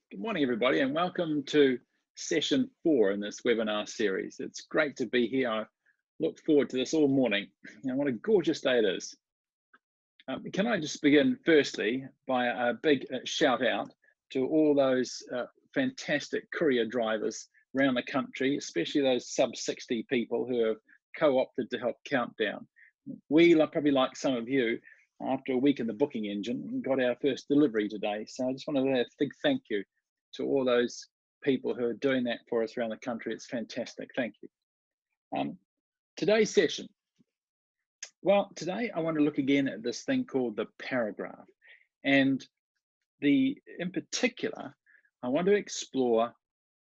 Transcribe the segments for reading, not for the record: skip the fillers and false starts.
Good morning, everybody, and welcome to session 4 in this webinar series. It's great to be here. I look forward to this all morning. And what a gorgeous day it is. Can I just begin firstly by a big shout out to all those fantastic courier drivers around the country, especially those sub-60 people who have co-opted to help Countdown. We, probably like some of you, after a week in the booking engine, got our first delivery today. So I just want to say a big thank you to all those people who are doing that for us around the country. It's fantastic. Thank you. Today's session. Well, today I want to look again at this thing called the paragraph. And in particular, I want to explore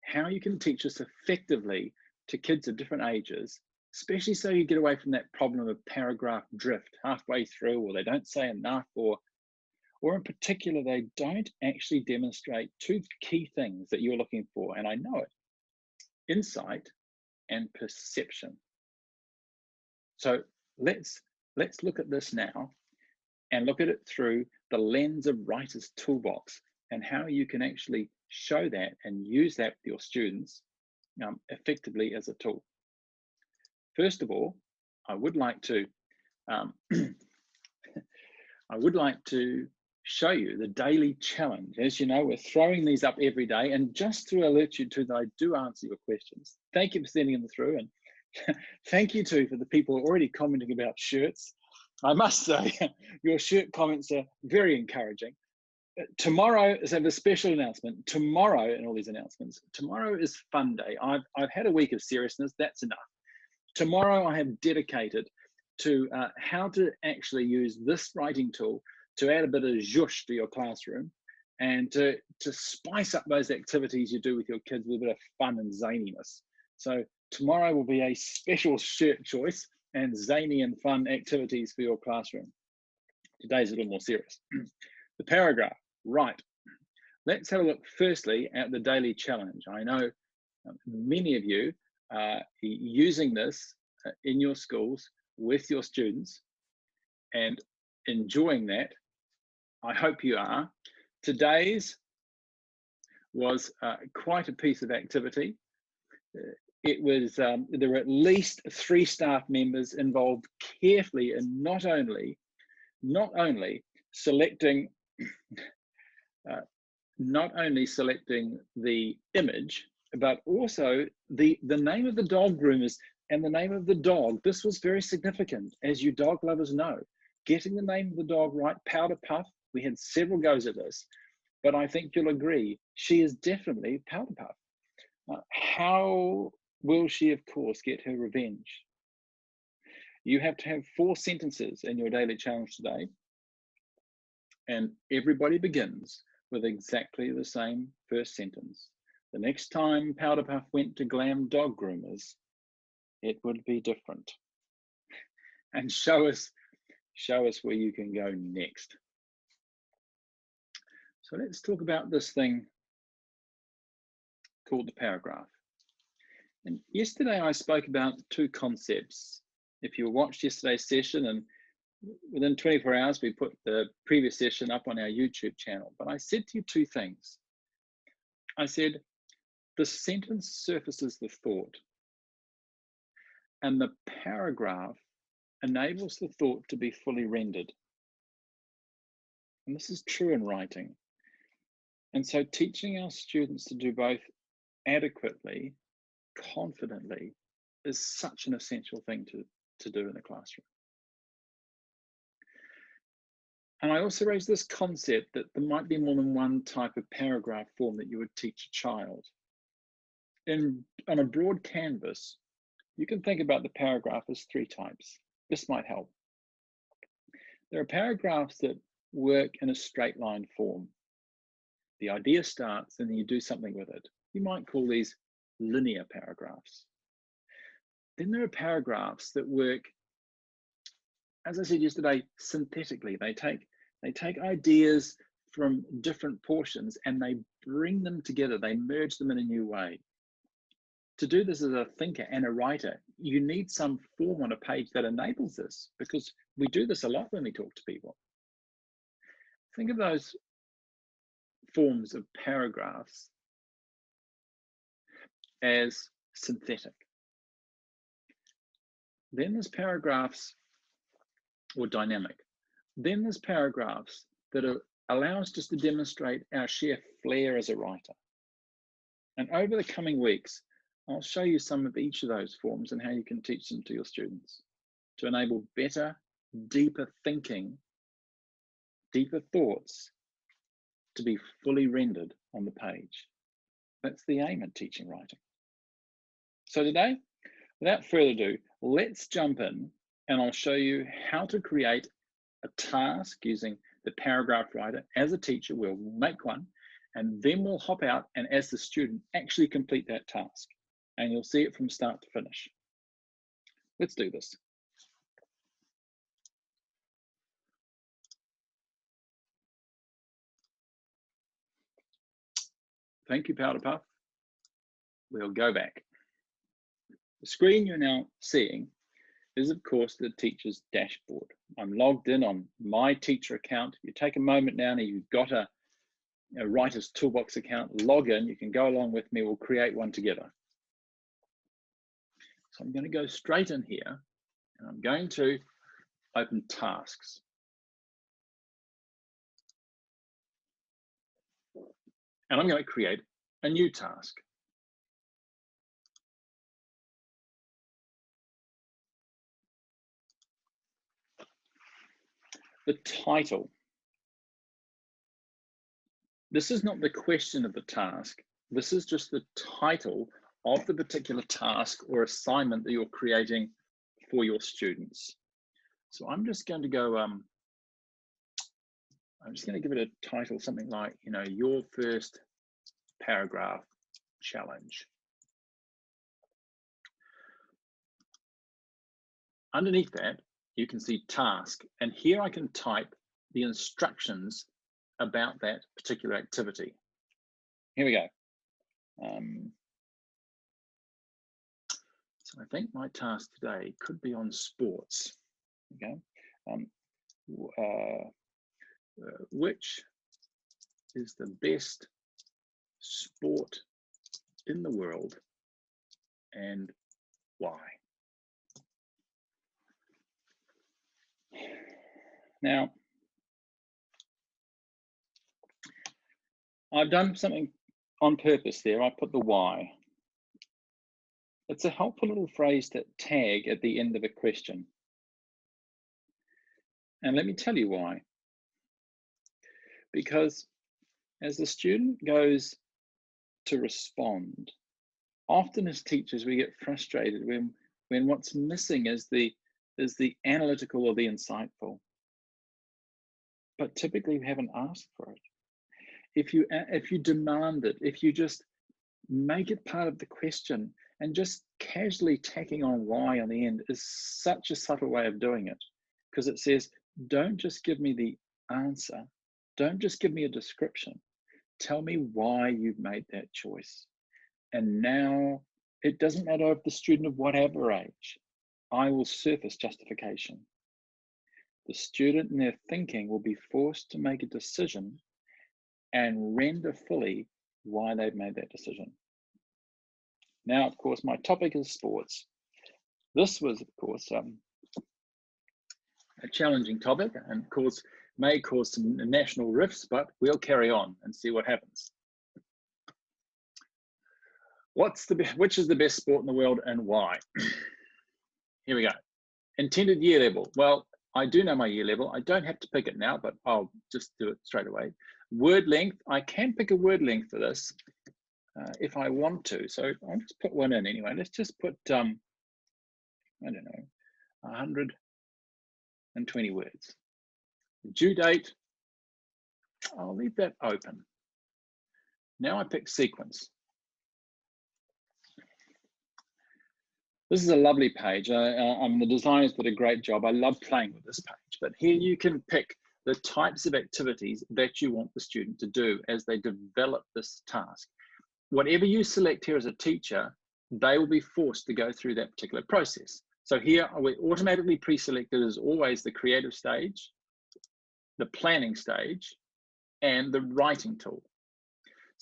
how you can teach this effectively to kids of different ages, especially so you get away from that problem of paragraph drift halfway through, or they don't say enough, or in particular, they don't actually demonstrate two key things that you're looking for, and I know it: insight and perception. So let's look at this now and look at it through the lens of Writer's Toolbox and how you can actually show that and use that with your students effectively as a tool. First of all, I would like to show you the daily challenge. As you know, we're throwing these up every day, and just to alert you to that I do answer your questions. Thank you for sending them through, and thank you too for the people already commenting about shirts. I must say, your shirt comments are very encouraging. Tomorrow is a special announcement. Tomorrow, and all these announcements, tomorrow is fun day. I've had a week of seriousness, that's enough. Tomorrow I have dedicated to how to actually use this writing tool to add a bit of zhuzh to your classroom and to spice up those activities you do with your kids with a bit of fun and zaniness. So tomorrow will be a special shirt choice and zany and fun activities for your classroom. Today's a little more serious. The paragraph, right. Let's have a look firstly at the daily challenge. I know many of you are using this in your schools with your students and enjoying that. I hope you are. Today's was quite a piece of activity. It was, there were at least 3 staff members involved carefully in not only selecting the image, but also the name of the dog groomers and the name of the dog. This was very significant, as you dog lovers know. Getting the name of the dog right, Powder Puff. We had several goes at this, but I think you'll agree, she is definitely Powder Puff. How will she, of course, get her revenge? You have to have 4 sentences in your daily challenge today, and everybody begins with exactly the same first sentence. The next time Powder Puff went to Glam Dog Groomers, it would be different. And show us where you can go next. So let's talk about this thing called the paragraph. And yesterday I spoke about 2 concepts. If you watched yesterday's session, and within 24 hours, we put the previous session up on our YouTube channel, but I said to you 2 things. I said, the sentence surfaces the thought, and the paragraph enables the thought to be fully rendered. And this is true in writing. And so teaching our students to do both adequately, confidently, is such an essential thing to do in the classroom. And I also raised this concept that there might be more than one type of paragraph form that you would teach a child. On a broad canvas, you can think about the paragraph as 3 types. This might help. There are paragraphs that work in a straight line form. The idea starts and then you do something with it. You might call these linear paragraphs. Then there are paragraphs that work, as I said yesterday, synthetically. They take ideas from different portions and they bring them together. They merge them in a new way. To do this as a thinker and a writer, you need some form on a page that enables this, because we do this a lot when we talk to people. Think of those forms of paragraphs as synthetic. Then there's paragraphs, or dynamic. Then there's paragraphs that allow us just to demonstrate our sheer flair as a writer. And over the coming weeks, I'll show you some of each of those forms and how you can teach them to your students to enable better, deeper thinking, deeper thoughts to be fully rendered on the page. That's the aim of teaching writing. So today, without further ado, let's jump in and I'll show you how to create a task using the paragraph writer. As a teacher, we'll make one, and then we'll hop out and as the student actually complete that task. And you'll see it from start to finish. Let's do this. Thank you, Powder Puff. We'll go back. The screen you're now seeing is, of course, the teacher's dashboard. I'm logged in on my teacher account. You take a moment now and you've got a Writer's Toolbox account, log in. You can go along with me. We'll create one together. So I'm going to go straight in here and I'm going to open tasks. And I'm going to create a new task. The title. This is not the question of the task. This is just the title of the particular task or assignment that you're creating for your students. So I'm just going to go, I'm just going to give it a title, something like, your first paragraph challenge. Underneath that, you can see task, and here I can type the instructions about that particular activity. Here we go. So I think my task today could be on sports. Okay. Which is the best sport in the world and why? Now, I've done something on purpose there. I put the why. It's a helpful little phrase to tag at the end of a question. And let me tell you why. Because as the student goes to respond, often as teachers we get frustrated when what's missing is the analytical or the insightful. But typically we haven't asked for it. If you demand it, if you just make it part of the question, and just casually tacking on why on the end is such a subtle way of doing it, because it says, don't just give me the answer, don't just give me a description, tell me why you've made that choice. And now it doesn't matter if the student of whatever age, I will surface justification. The student in their thinking will be forced to make a decision and render fully why they've made that decision. Now, of course, my topic is sports. This was, of course, a challenging topic and may cause some national rifts, but we'll carry on and see what happens. Which is the best sport in the world and why? Here we go. Intended year level. Well, I do know my year level. I don't have to pick it now, but I'll just do it straight away. Word length. I can pick a word length for this if I want to. So I'll just put one in anyway. Let's just put, I don't know, 120 words. Due date, I'll leave that open. Now I pick sequence. This is a lovely page. The designers did a great job. I love playing with this page, but here you can pick the types of activities that you want the student to do as they develop this task. Whatever you select here as a teacher, they will be forced to go through that particular process. So here we automatically pre-selected as always the creative stage, the planning stage, and the writing tool.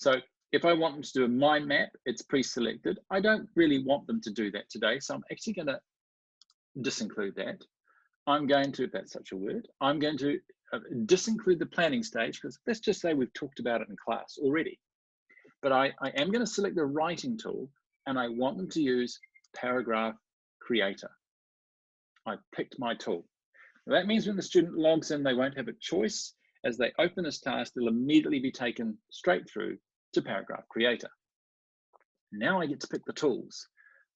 So if I want them to do a mind map, it's pre-selected. I don't really want them to do that today, so I'm actually going to disinclude that. I'm going to, if that's such a word, I'm going to disinclude the planning stage, because let's just say we've talked about it in class already. But I am going to select the writing tool, and I want them to use Paragraph Creator. I picked my tool. That means when the student logs in, they won't have a choice. As they open this task, they'll immediately be taken straight through to Paragraph Creator. Now I get to pick the tools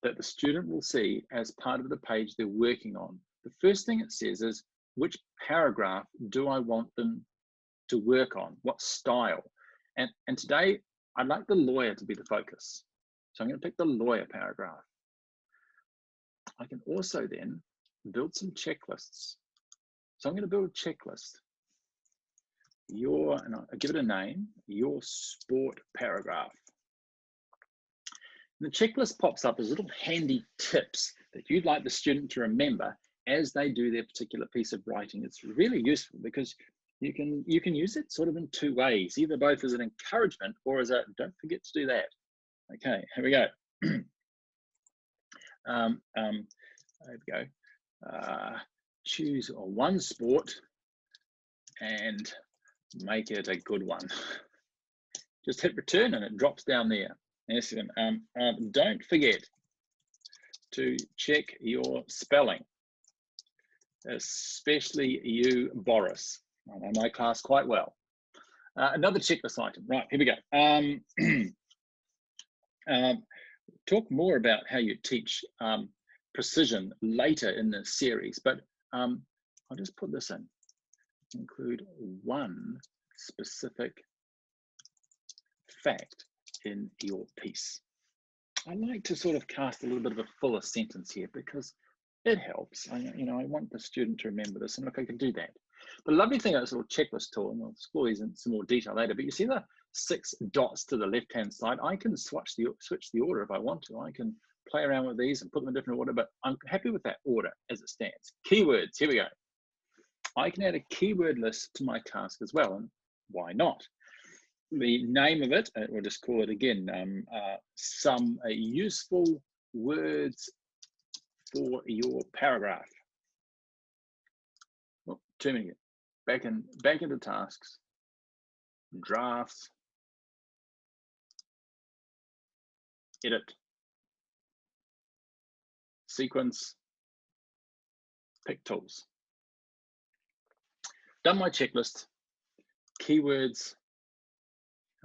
that the student will see as part of the page they're working on. The first thing it says is, which paragraph do I want them to work on? What style? And today, I'd like the lawyer to be the focus. So I'm going to pick the lawyer paragraph. I can also then build some checklists. So I'm going to build a checklist. And I'll give it a name, your sport paragraph. And the checklist pops up as little handy tips that you'd like the student to remember as they do their particular piece of writing. It's really useful because you can use it sort of in two ways, either both as an encouragement or as a don't forget to do that. Okay, here we go. There we go. Choose one sport and make it a good one. Just hit return and it drops down there. Yes, don't forget to check your spelling, especially you, Boris. I know my class quite well. Another checklist item. Right, here we go. Talk more about how you teach precision later in the series, but I'll just put this in. Include one specific fact in your piece. I like to sort of cast a little bit of a fuller sentence here because it helps. I want the student to remember this, and look, I can do that. The lovely thing about this little checklist tool, and we'll explore these in some more detail later, but you see the 6 dots to the left-hand side. I can switch the order if I want to. I can play around with these and put them in different order, but I'm happy with that order as it stands. Keywords, here we go. I can add a keyword list to my task as well, and why not? The name of it, we'll just call it again, some useful words for your paragraph. Oh, too many. Back into tasks, drafts, edit, sequence, pick tools. Done my checklist, keywords.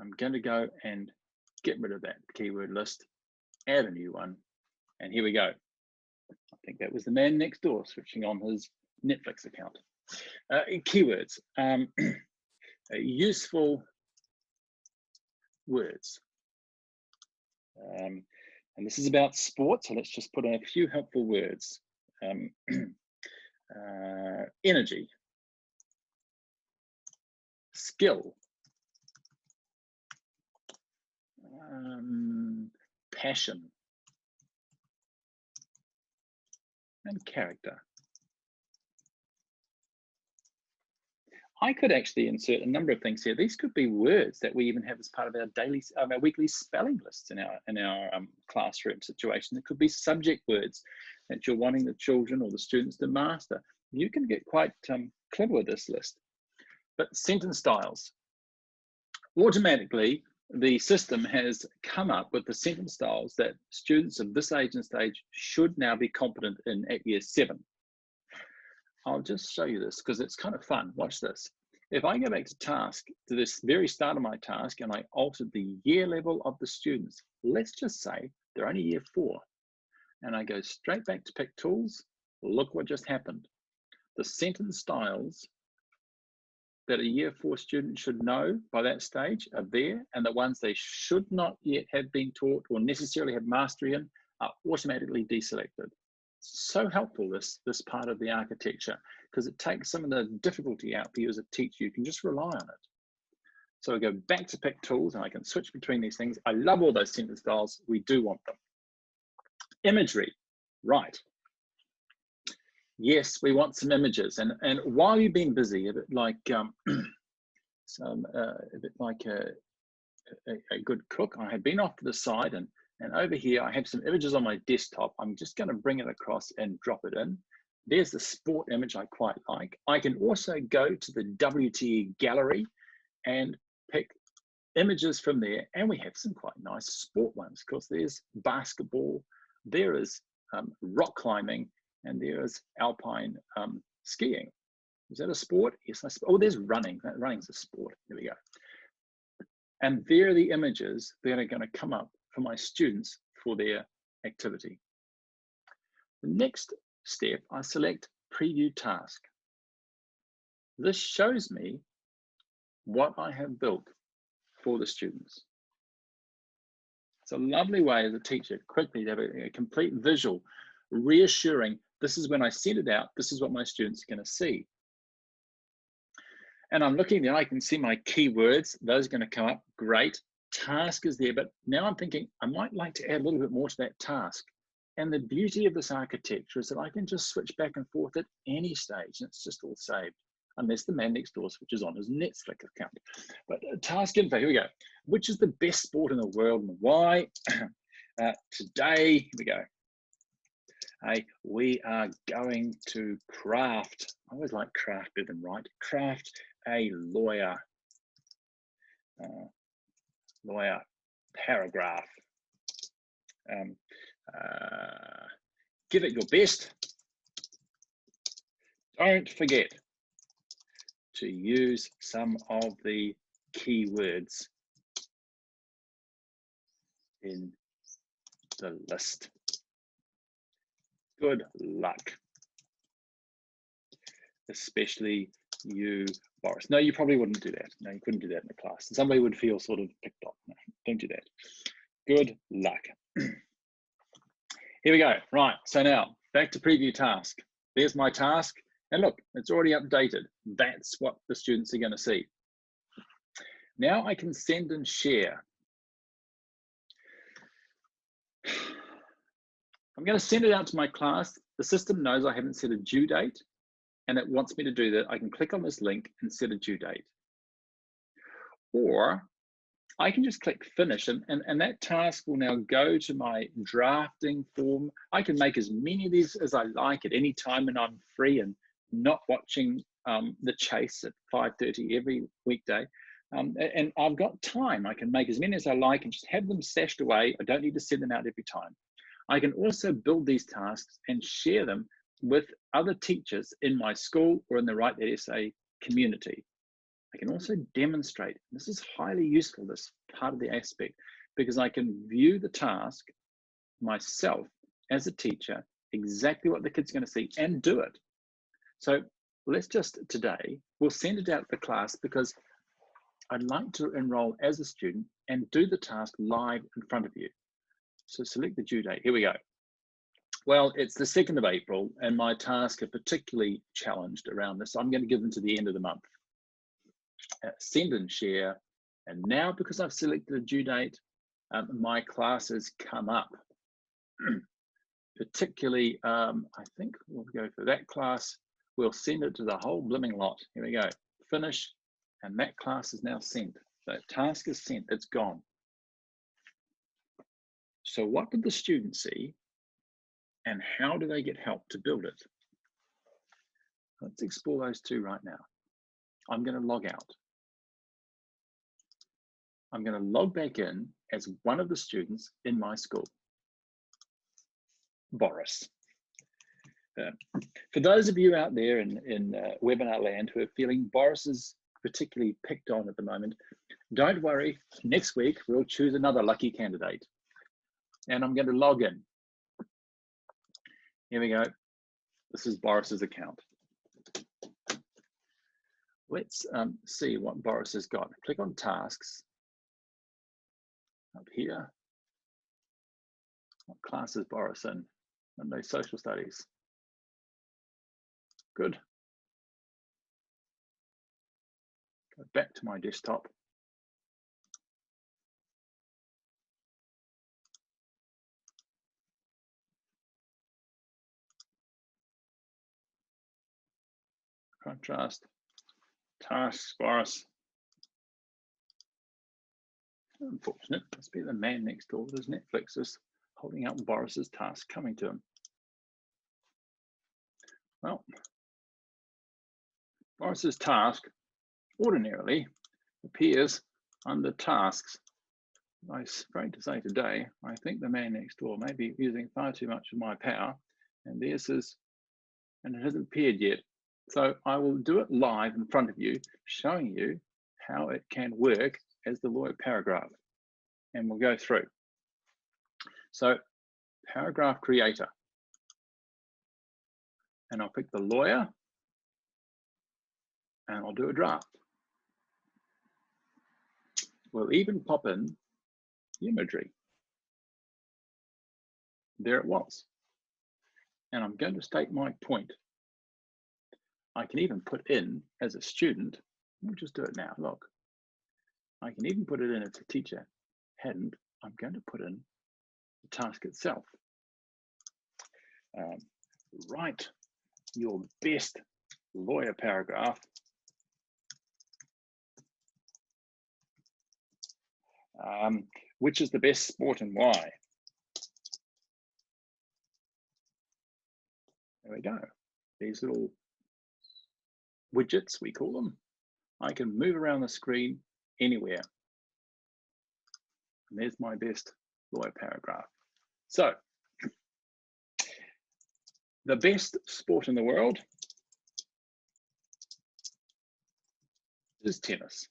I'm going to go and get rid of that keyword list, add a new one, and here we go. I think that was the man next door switching on his Netflix account. Keywords, useful words. And this is about sport, so let's just put in a few helpful words. Energy, skill, passion, and character. I could actually insert a number of things here. These could be words that we even have as part of our weekly spelling lists in our classroom situation. It could be subject words that you're wanting the children or the students to master. You can get quite clever with this list. But sentence styles. Automatically, the system has come up with the sentence styles that students of this age and stage should now be competent in at year 7. I'll just show you this because it's kind of fun. Watch this. If I go back to this very start of my task, and I altered the year level of the students, let's just say they're only year 4, and I go straight back to pick tools, look what just happened. The sentence styles that a year 4 student should know by that stage are there, and the ones they should not yet have been taught or necessarily have mastery in are automatically deselected. So helpful, this part of the architecture, because it takes some of the difficulty out for you as a teacher. You can just rely on it. So I go back to pick tools and I can switch between these things. I love all those sentence styles. We do want them. Imagery, right. Yes, we want some images. And while you've been busy, a bit like a good cook. I have been off to the side, and over here I have some images on my desktop. I'm just going to bring it across and drop it in. There's the sport image I quite like. I can also go to the WTE gallery and pick images from there, and we have some quite nice sport ones. Of course, there's basketball, there is rock climbing, and there is alpine skiing. Is that a sport? Yes, I suppose. Oh, there's running. Running's a sport. There we go. And there are the images that are going to come up for my students for their activity. The next step, I select Preview Task. This shows me what I have built for the students. It's a lovely way as a teacher quickly to have a complete visual, reassuring, this is when I send it out, this is what my students are going to see. And I'm looking there, I can see my keywords, those are going to come up, great. Task is there, but now I'm thinking I might like to add a little bit more to that task. And the beauty of this architecture is that I can just switch back and forth at any stage, and it's just all saved, unless the man next door switches on his Netflix account. But task info, here we go. Which is the best sport in the world and why? Today, here we go. We are going to craft, I always like craft better than write, craft a lawyer paragraph. Give it your best. Don't forget to use some of the keywords in the list. Good luck, especially you, Boris. No, you probably wouldn't do that. No, you couldn't do that in the class. Somebody would feel sort of picked on. No, don't do that. Good luck. Here we go. Right, so now back to Preview Task. There's my task, and look, it's already updated. That's what the students are going to see. Now I can send and share. I'm going to send it out to my class. The system knows I haven't set a due date, and it wants me to do that. I can click on this link and set a due date. Or I can just click finish, and that task will now go to my drafting form. I can make as many of these as I like at any time, and I'm free and not watching The Chase at 5:30 every weekday. And I've got time. I can make as many as I like and just have them stashed away. I don't need to send them out every time. I can also build these tasks and share them with other teachers in my school or in the Write That Essay community. I can also demonstrate. This is highly useful, this part of the aspect, because I can view the task myself as a teacher, exactly what the kid's going to see, and do it. So let's just today, we'll send it out to the class because I'd like to enroll as a student and do the task live in front of you. So select the due date. Here we go. Well, it's the 2nd of April, and my tasks are particularly challenged around this. So I'm going to give them to the end of the month. Send and share. And now, because I've selected a due date, my classes come up. Particularly, I think we'll go for that class. We'll send it to the whole blimming lot. Here we go. Finish. And that class is now sent. That task is sent. It's gone. So what did the student see? And how do they get help to build it? Let's explore those two right now. I'm going to log out. I'm going to log back in as one of the students in my school, Boris. For those of you out there in webinar land who are feeling Boris is particularly picked on at the moment, don't worry. Next week, we'll choose another lucky candidate. And I'm going to log in. Here we go. This is Boris's account. Let's see what Boris has got. Click on tasks up here. What class is Boris in? Monday Social Studies. Good. Go back to my desktop. Contrast. Tasks, Boris. Unfortunate. Must be the man next door with his Netflix is holding up Boris's task coming to him. Well, Boris's task ordinarily appears under tasks. I'm afraid to say today, I think the man next door may be using far too much of my power, and there's his, and it hasn't appeared yet. So I will do it live in front of you, showing you how it can work as the lawyer paragraph, and we'll go through. So paragraph creator, and I'll pick the lawyer, and I'll do a draft. We'll even pop in imagery. There it was. And I'm going to state my point. I can even put in as a student, we'll just do it now, look. I can even put it in as a teacher hadn't. I'm going to put in the task itself. Write your best lawyer paragraph which is the best sport and why? There we go. These little widgets, we call them. I can move around the screen anywhere. And there's my best lawyer paragraph. So, the best sport in the world is tennis.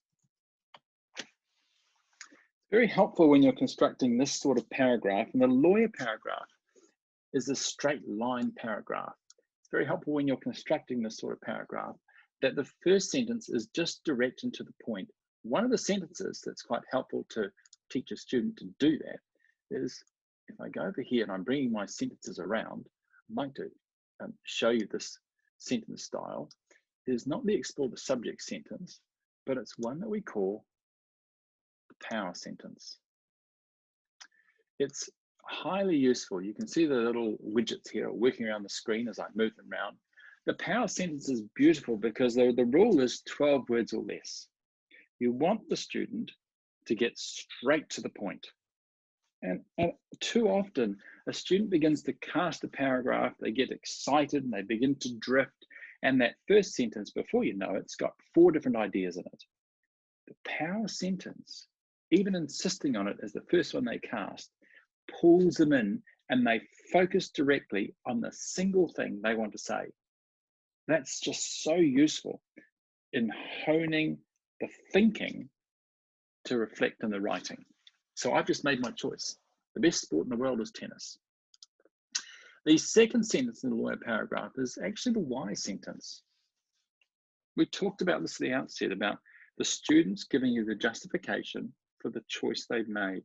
Very helpful when you're constructing this sort of paragraph, and the lawyer paragraph is a straight line paragraph. It's very helpful when you're constructing this sort of paragraph that the first sentence is just direct and to the point. One of the sentences that's quite helpful to teach a student to do that is, if I go over here and I'm bringing my sentences around, I'd like to show you this sentence style. Is not the explore the subject sentence, but it's one that we call the power sentence. It's highly useful. You can see the little widgets here working around the screen as I move them around. The power sentence is beautiful because the rule is 12 words or less. You want the student to get straight to the point. And too often, a student begins to cast a paragraph, they get excited and they begin to drift. And that first sentence, before you know it, it's got 4 different ideas in it. The power sentence, even insisting on it as the first one they cast, pulls them in and they focus directly on the single thing they want to say. That's just so useful in honing the thinking to reflect in the writing. So I've just made my choice. The best sport in the world is tennis. The second sentence in the lawyer paragraph is actually the why sentence. We talked about this at the outset, about the students giving you the justification for the choice they've made.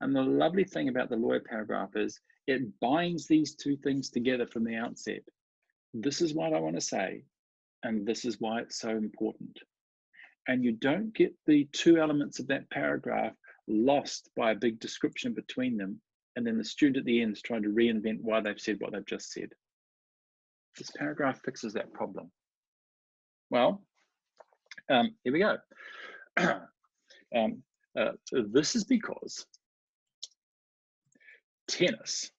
And the lovely thing about the lawyer paragraph is it binds these two things together from the outset. This is what I want to say, and this is why it's so important. And you don't get the two elements of that paragraph lost by a big description between them, and then the student at the end is trying to reinvent why they've said what they've just said. This paragraph fixes that problem. Well, here we go. This is because tennis,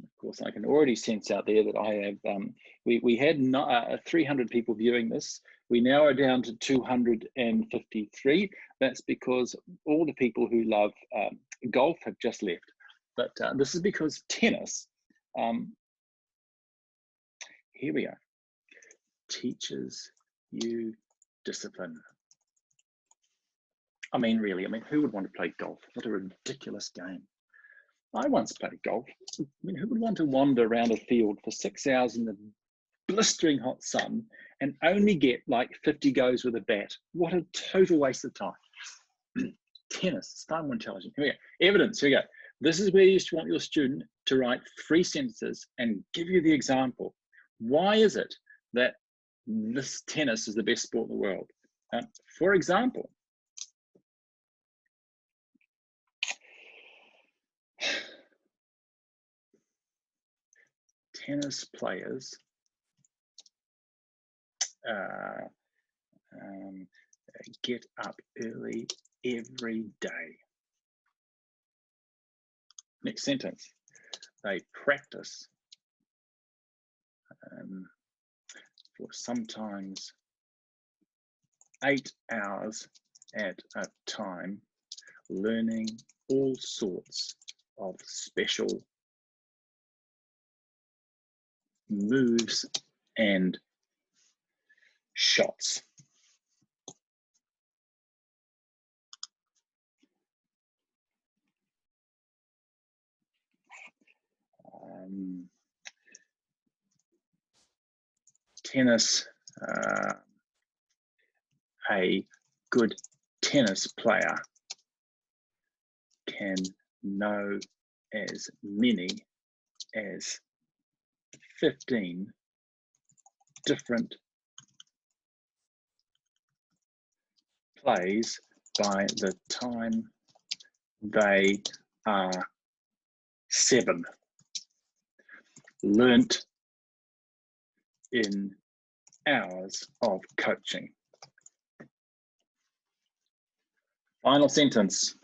of course, I can already sense out there that I have, we had 300 people viewing this. We now are down to 253. That's because all the people who love golf have just left. But this is because tennis, here we are, teaches you discipline. I mean, really, who would want to play golf? What a ridiculous game. I once played golf. I mean, who would want to wander around a field for 6 hours in the blistering hot sun and only get like 50 goes with a bat? What a total waste of time. Tennis, it's far more intelligent. Here we go. Evidence, here we go. This is where you want your student to write 3 sentences and give you the example. Why is it that this tennis is the best sport in the world? For example, tennis players They get up early every day. Next sentence. They practice for sometimes 8 hours at a time, learning all sorts of special moves and shots. Tennis, a good tennis player can know as many as 15 different plays by the time they are 7. Learnt in hours of coaching. Final sentence.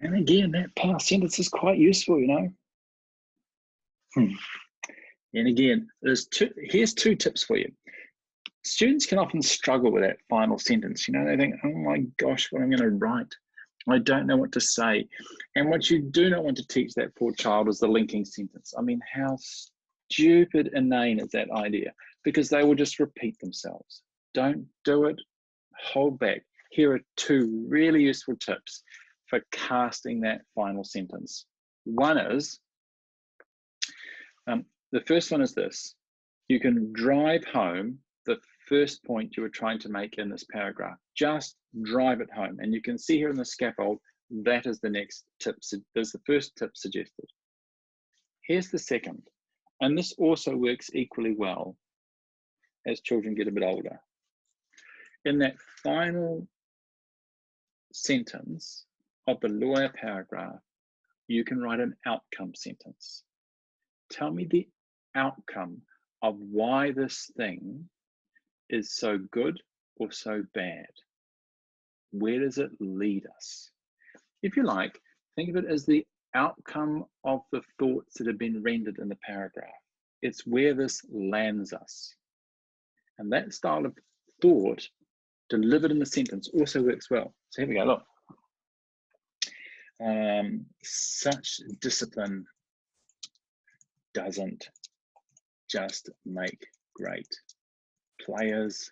And again, that past sentence is quite useful, you know. And again, here's 2 tips for you. Students can often struggle with that final sentence. You know, they think, oh my gosh, what I'm going to write. I don't know what to say. And what you do not want to teach that poor child is the linking sentence. I mean, how stupid, inane is that idea? Because they will just repeat themselves. Don't do it. Hold back. Here are 2 really useful tips for casting that final sentence. One is, the first one is this. You can drive home the first point you were trying to make in this paragraph. Just drive it home. And you can see here in the scaffold, that is the next tip. There's the first tip suggested. Here's the second. And this also works equally well as children get a bit older. In that final sentence of the lawyer paragraph, you can write an outcome sentence. Tell me the outcome of why this thing is so good or so bad. Where does it lead us? If you like, think of it as the outcome of the thoughts that have been rendered in the paragraph. It's where this lands us. And that style of thought delivered in the sentence also works well. So here we go, look. Such discipline doesn't just make great players,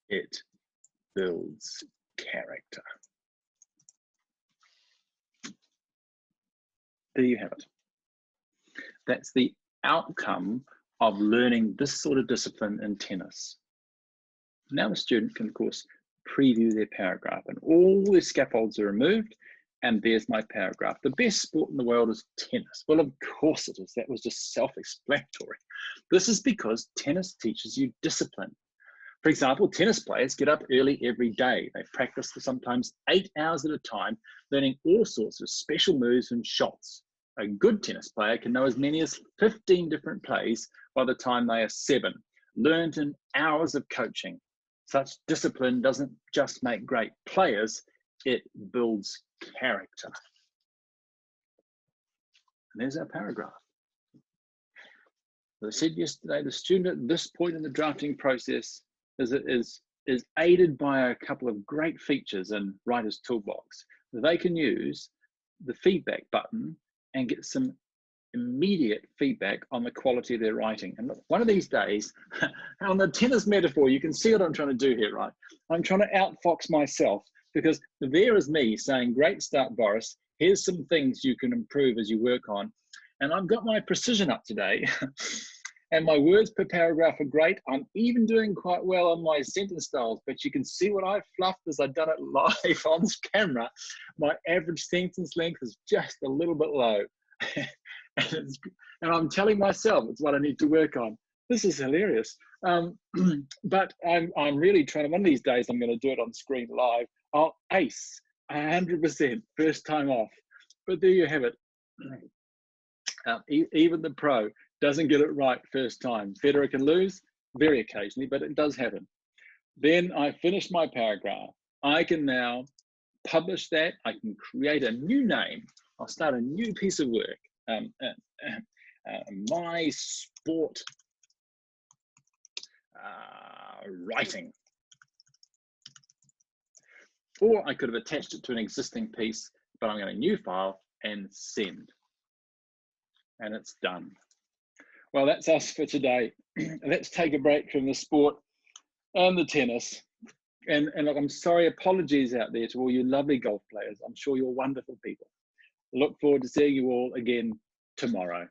it builds character. There you have it. That's the outcome of learning this sort of discipline in tennis. Now the student can, of course, preview their paragraph, and all the scaffolds are removed, and there's my paragraph. The best sport in the world is tennis. Well, of course it is. That was just self-explanatory. This is because tennis teaches you discipline. For example, tennis players get up early every day. They practice for sometimes 8 hours at a time, learning all sorts of special moves and shots. A good tennis player can know as many as 15 different plays by the time they are 7, learned in hours of coaching. Such discipline doesn't just make great players, it builds character. And there's our paragraph. As I said yesterday, the student at this point in the drafting process is aided by a couple of great features in Writer's Toolbox. They can use the feedback button and get some immediate feedback on the quality of their writing. And look, one of these days, on the tennis metaphor, you can see what I'm trying to do here, right? I'm trying to outfox myself, because there is me saying, great start, Boris. Here's some things you can improve as you work on. And I've got my precision up today. And my words per paragraph are great. I'm even doing quite well on my sentence styles, but you can see what I've fluffed as I've done it live on camera. My average sentence length is just a little bit low. And I'm telling myself it's what I need to work on. This is hilarious. But I'm really trying to, one of these days I'm going to do it on screen live. I'll ace 100% first time off. But there you have it. Even the pro doesn't get it right first time. Federer can lose, very occasionally, but it does happen. Then I finish my paragraph. I can now publish that. I can create a new name. I'll start a new piece of work. My sport writing. Or I could have attached it to an existing piece, but I'm going to new file and send. And it's done. Well, that's us for today. Let's take a break from the sport and the tennis. And look, I'm sorry, apologies out there to all you lovely golf players. I'm sure you're wonderful people. Look forward to seeing you all again tomorrow.